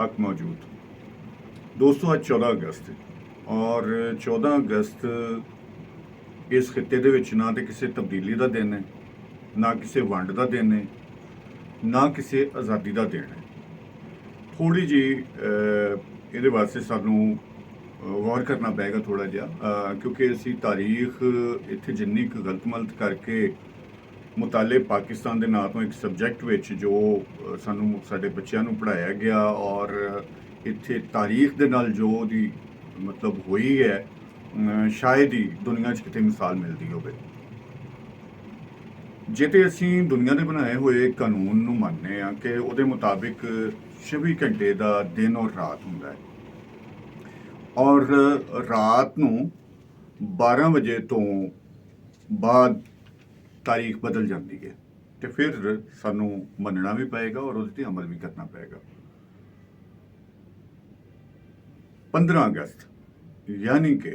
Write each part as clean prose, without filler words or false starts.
हक मौजूद। दोस्तों आज 14 अगस्त है और 14 अगस्त इस खिते दे विच ना तो किसी तब्दीली का दिन है, ना किसी वंड का दिन है, ना किसी आज़ादी का दिन है। थोड़ी जी ये वास्ते सानू गौर करना पेगा थोड़ा जिहा, क्योंकि असी तारीख इत्थे जिन्नी क गलत मलत करके मुताले पाकिस्तान के नां तो एक सबजैक्ट विच जो सानू साडे बच्चों नू पढ़ाया गया और इत्थे तारीख दे नाल जो दी मतलब हुई है, शायद ही दुनिया च किते मिसाल मिलती होवे। जे ते असी दुनिया के बनाए हुए कानून नू मनने आ कि उहदे मुताबिक 24 घंटे का दिन और रात हुंदा है और रात नू 12 बजे तो बाद तारीख बदल जाती है, तो फिर सानू मनना भी पेगा और उस पर अमल भी करना पेगा। 15 अगस्त यानी कि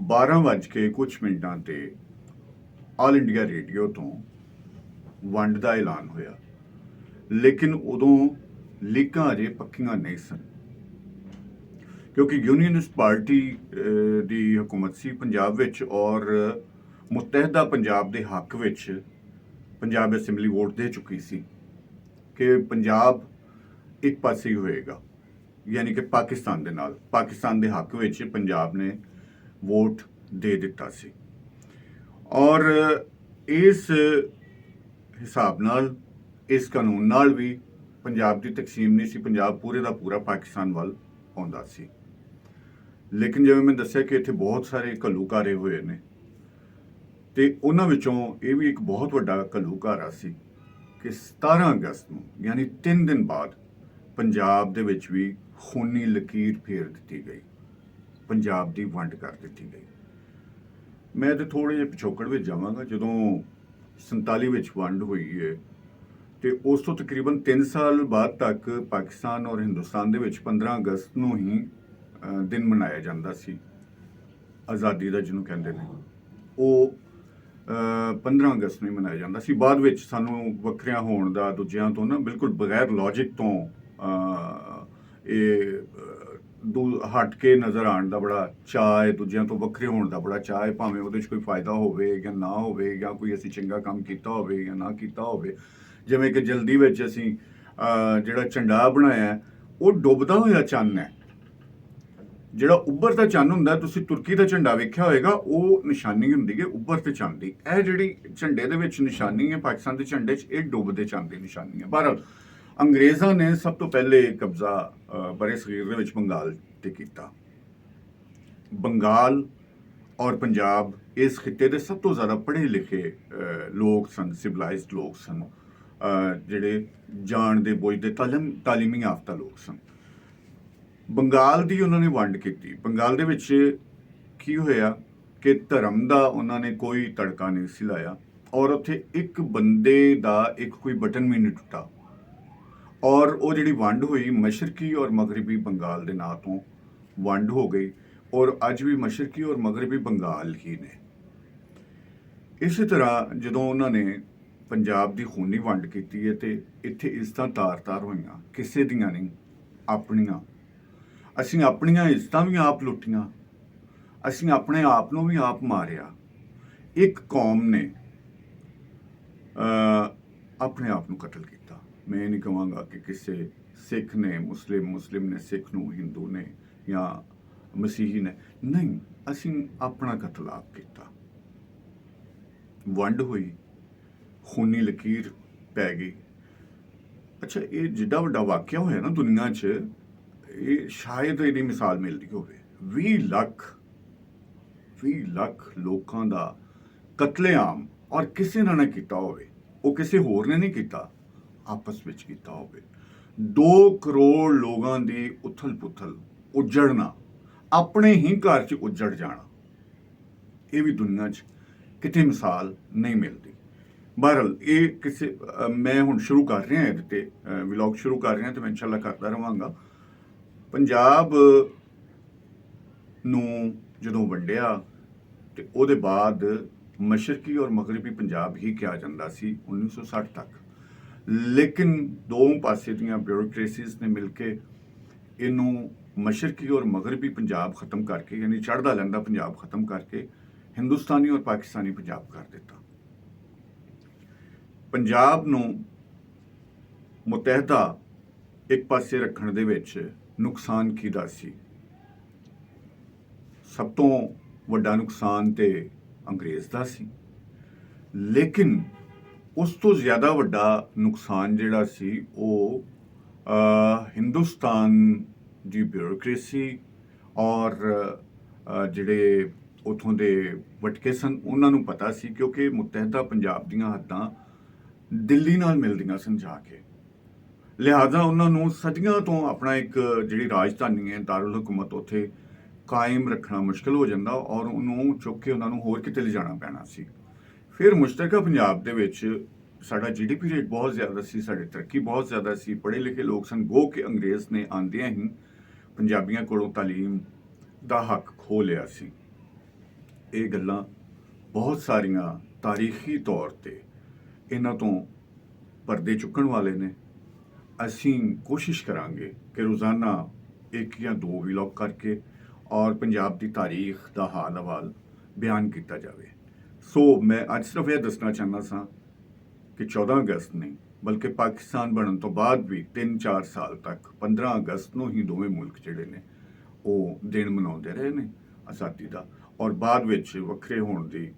12 बज के कुछ मिनटां ते ऑल इंडिया रेडियो तो वंड का ऐलान होया, लेकिन उदों लीकां अजे पक्कियां नहीं सन, क्योंकि यूनियनिस्ट पार्टी दी हुकूमत सी पंजाब विच और मुतहदा पंजाब के हक विच पंजाब असैम्बली वोट दे चुकी सी कि पंजाब एक पासे ही होएगा, यानी कि पाकिस्तान दे नाल पाकिस्तान के हक विच पंजाब ने वोट दे दिता सी। और इस हिसाब नाल इस कानून नाल भी पंजाब की तकसीम नहीं सी, पंजाब पूरे का पूरा पाकिस्तान वाल आउंदा सी। लेकिन जिवें मैं दस्सिया कि इत्थे बहुत सारे घल्लूघारे होए ने ते उन्हां विचों ये भी एक बहुत वड्डा घल्लूघारा सी कि 17 अगस्त नूं यानी 3 दिन बाद पंजाब दे विच भी खूनी लकीर फेर दित्ती गई, पंजाब की वंड कर दित्ती गई। मैं तो थोड़े जे पिछोकड़ विच जावांगा। जदों 47 विच वंड हुई है तो उस तो तकरीबन 3 साल बाद तक पाकिस्तान और हिंदुस्तान दे विच 15 अगस्त नूं ही दिन मनाया जाता सी आज़ादी का, जिन्हों कहते हैं वो 15 अगस्त नहीं मनाया जाता सी। बाद विच सानू वखरियां होण दा दूजियां तो ना बिल्कुल बगैर लॉजिक तो हट के नज़र आने का बड़ा चाह है, दूजियां तो वखरे होने का बड़ा चाह है, भावें उहदे च कोई फायदा होवे या ना होवे, या कोई असी चंगा काम कीता होवे या ना कीता होवे। जिवें कि जल्दी विच असी जिहड़ा झंडा बनाया वो डुबदा होया चन्न है, जिहड़ा उभरदा चन्न हुंदा, तुसीं तुर्की दा झंडा वेख्या होएगा, वो निशानी हुंदी है उभरदे चन्न दी। इह जिहड़ी झंडे दे विच निशानी है पाकिस्तान दे झंडे च, इह डुबदे चन्न दी निशानी है। बहरहाल अंग्रेज़ां ने सब तो पहले कब्जा बरे सगीर दे विच बंगाल ते कीता। बंगाल और पंजाब इस खिते के सब तो ज़्यादा पढ़े लिखे लोग सन, सिविलाइज्ड लोग सन, जिहड़े जानदे बुझदे तालीमी याफ्ता लोग सन। बंगाल की उन्होंने वंड की। बंगाल दे विच की होया कि धर्म का उन्होंने कोई तड़का नहीं सी लाया और उत्थे एक बंदे का एक कोई बटन भी नहीं टुटा और वो जिहड़ी वंड हुई मशरकी और मगरबी बंगाल के नां तो वंड हो गई और अज भी मशरकी और मगरबी बंगाल ही ने। इस तरह जदों उन्होंने पंजाब की खूनी वंड की है तो इत्थे इज्जतां तार-तार होईयां, किसी दियां नहीं अपनियां। असीं अपनियां इज्जतां भी आप लुटियां, असीं अपने आप नूं भी आप मारिया। एक कौम ने अपने आप नूं कतल किया। मैं नहीं कहांगा कि किसी सिख ने मुस्लिम ने सिख नूं, हिंदू ने या मसीही ने, नहीं, असीं अपना कतल आप किया। वंड हुई, खूनी लकीर पै गई। अच्छा, ये जिड्डा वड्डा वाकिया होया ना दुनिया च, ये शायद इहदी मिसाल मिलती होवे। 20 ਲੱਖ लोगों का कतलेआम और किसी ने ना किया होवे, वो किसी होर ने नहीं किया, आपस में किया होवे। 2 करोड़ लोगों की उथल पुथल, उजड़ना, अपने ही घर च उजड़ जाना, ये भी दुनिया च किते मिसाल नहीं मिलती। बहरहाल ये किसी मैं हुण शुरू कर रहा ये व्लॉग शुरू कर रहा तो मैं इंशाअल्लाह करता रहांगा। पंजाब नूं जदों वंडिया ते उहदे बाद मशरकी और मगरबी पंजाब ही कहा जाता सी 1960 तक। ਲੇਕਿਨ ਦੋ ਪਾਸੇ ਦੀਆਂ ਬਿਊਰੋਕ੍ਰੇਸੀਜ਼ ਨੇ ਮਿਲ ਕੇ ਇਹਨੂੰ ਮਸ਼ਰਕੀ ਔਰ ਮਗਰਬੀ ਪੰਜਾਬ ਖਤਮ ਕਰਕੇ, ਯਾਨੀ ਚੜ੍ਹਦਾ ਲਹਿੰਦਾ ਪੰਜਾਬ ਖਤਮ ਕਰਕੇ ਹਿੰਦੁਸਤਾਨੀ ਔਰ ਪਾਕਿਸਤਾਨੀ ਪੰਜਾਬ ਕਰ ਦਿੱਤਾ। ਪੰਜਾਬ ਨੂੰ ਮੁਤਹਿਦਾ ਇੱਕ ਪਾਸੇ ਰੱਖਣ ਦੇ ਵਿੱਚ ਨੁਕਸਾਨ ਕਿਹਦਾ ਸੀ? ਸਭ ਤੋਂ ਵੱਡਾ ਨੁਕਸਾਨ ਤੇ ਅੰਗਰੇਜ਼ ਦਾ ਸੀ, ਲੇਕਿਨ ਉਸ ਤੋਂ ਜ਼ਿਆਦਾ ਵੱਡਾ ਨੁਕਸਾਨ ਜਿਹੜਾ ਸੀ ਉਹ ਹਿੰਦੁਸਤਾਨ ਦੀ ਬਿਊਰੋਕ੍ਰੇਸੀ ਔਰ ਜਿਹੜੇ ਉਥੋਂ ਦੇ ਵਟਕੇ ਸਨ ਉਹਨਾਂ ਨੂੰ ਪਤਾ ਸੀ, ਕਿਉਂਕਿ ਮੁਤਹਿਦਾ ਪੰਜਾਬ ਦੀਆਂ ਹੱਦਾਂ ਦਿੱਲੀ ਨਾਲ ਮਿਲਦੀਆਂ ਸਨ ਜਾ ਕੇ। ਲਿਹਾਜ਼ਾ ਉਹਨਾਂ ਨੂੰ ਸਦੀਆਂ ਤੋਂ ਆਪਣਾ ਇੱਕ ਜਿਹੜੀ ਰਾਜਧਾਨੀ ਹੈ ਦਾਰੁਲ ਹਕੂਮਤ ਉੱਥੇ ਕਾਇਮ ਰੱਖਣਾ ਮੁਸ਼ਕਲ ਹੋ ਜਾਂਦਾ ਔਰ ਉਹਨੂੰ ਚੁੱਕ ਕੇ ਉਹਨਾਂ ਨੂੰ ਹੋਰ ਕਿਤੇ ਲਿਜਾਣਾ ਪੈਣਾ ਸੀ। ਫਿਰ ਮੁਸ਼ਤਰਕਾ ਪੰਜਾਬ ਦੇ ਵਿੱਚ ਸਾਡਾ GDP ਰੇਟ ਬਹੁਤ ਜ਼ਿਆਦਾ ਸੀ, ਸਾਡੀ ਤਰੱਕੀ ਬਹੁਤ ਜ਼ਿਆਦਾ ਸੀ, ਪੜ੍ਹੇ ਲਿਖੇ ਲੋਕ ਸਨ, ਗੋ ਕਿ ਅੰਗਰੇਜ਼ ਨੇ ਆਉਂਦਿਆਂ ਹੀ ਪੰਜਾਬੀਆਂ ਕੋਲੋਂ ਤਾਲੀਮ ਦਾ ਹੱਕ ਖੋਹ ਲਿਆ ਸੀ। ਇਹ ਗੱਲਾਂ ਬਹੁਤ ਸਾਰੀਆਂ ਤਾਰੀਖੀ ਤੌਰ ਤੇ ਇਹਨਾਂ ਤੋਂ ਪਰਦੇ ਚੁੱਕਣ ਵਾਲੇ ਨੇ। ਅਸੀਂ ਕੋਸ਼ਿਸ਼ ਕਰਾਂਗੇ ਕਿ ਰੋਜ਼ਾਨਾ ਇੱਕ ਜਾਂ ਦੋ ਵਲੌਗ ਕਰਕੇ ਔਰ ਪੰਜਾਬ ਦੀ ਤਾਰੀਖ ਦਾ ਹਾਲ ਹਵਾਲ ਬਿਆਨ ਕੀਤਾ ਜਾਵੇ। ਸੋ ਮੈਂ ਅੱਜ ਸਿਰਫ ਇਹ ਦੱਸਣਾ ਚਾਹੁੰਦਾ ਸਾਂ ਕਿ 14 ਅਗਸਤ ਨਹੀਂ ਬਲਕਿ ਪਾਕਿਸਤਾਨ ਬਣਨ ਤੋਂ ਬਾਅਦ ਵੀ 3-4 ਸਾਲ ਤੱਕ 15 ਅਗਸਤ ਨੂੰ ਹੀ ਦੋਵੇਂ ਮੁਲਕ ਜਿਹੜੇ ਨੇ ਉਹ ਦਿਨ ਮਨਾਉਂਦੇ ਰਹੇ ਨੇ ਆਜ਼ਾਦੀ ਦਾ, ਔਰ ਬਾਅਦ ਵਿੱਚ ਵੱਖਰੇ ਹੋਣ ਦੀ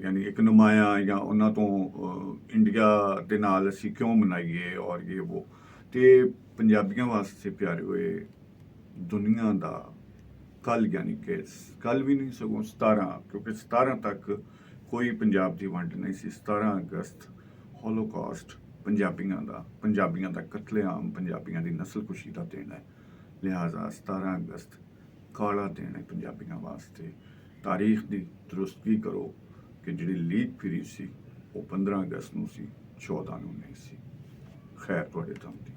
ਯਾਨੀ ਇੱਕ ਨੁਮਾਇਆ ਜਾਂ ਉਹਨਾਂ ਤੋਂ ਇੰਡੀਆ ਦੇ ਨਾਲ ਅਸੀਂ ਕਿਉਂ ਮਨਾਈਏ ਔਰ ਇਹ ਉਹ। ਤੇ ਪੰਜਾਬੀਆਂ ਵਾਸਤੇ ਪਿਆਰੇ ਹੋਏ ਦੁਨੀਆ ਦਾ ਕੱਲ, ਯਾਨੀ ਕਿ ਕੱਲ ਵੀ ਨਹੀਂ ਸਗੋਂ 17, ਕਿਉਂਕਿ 17 ਤੱਕ ਕੋਈ ਪੰਜਾਬ ਦੀ ਵੰਡ ਨਹੀਂ ਸੀ। 17 ਅਗਸਤ ਹੋਲੋਕਾਸਟ ਪੰਜਾਬੀਆਂ ਦਾ ਕਤਲੇਆਮ, ਪੰਜਾਬੀਆਂ ਦੀ ਨਸਲਕੁਸ਼ੀ ਦਾ ਦਿਨ ਹੈ। ਲਿਹਾਜ਼ਾ 17 ਅਗਸਤ ਕਾਲਾ ਦਿਨ ਹੈ ਪੰਜਾਬੀਆਂ ਵਾਸਤੇ। ਤਾਰੀਖ ਦੀ ਦਰੁਸਤਗੀ ਕਰੋ ਕਿ ਜਿਹੜੀ ਲੀਕ ਫਿਰੀ ਸੀ ਉਹ 15 ਅਗਸਤ ਨੂੰ ਸੀ, 14 ਨੂੰ ਨਹੀਂ ਸੀ। ਖੈਰ ਤੁਹਾਡੇ ਦਮ ਦੀ।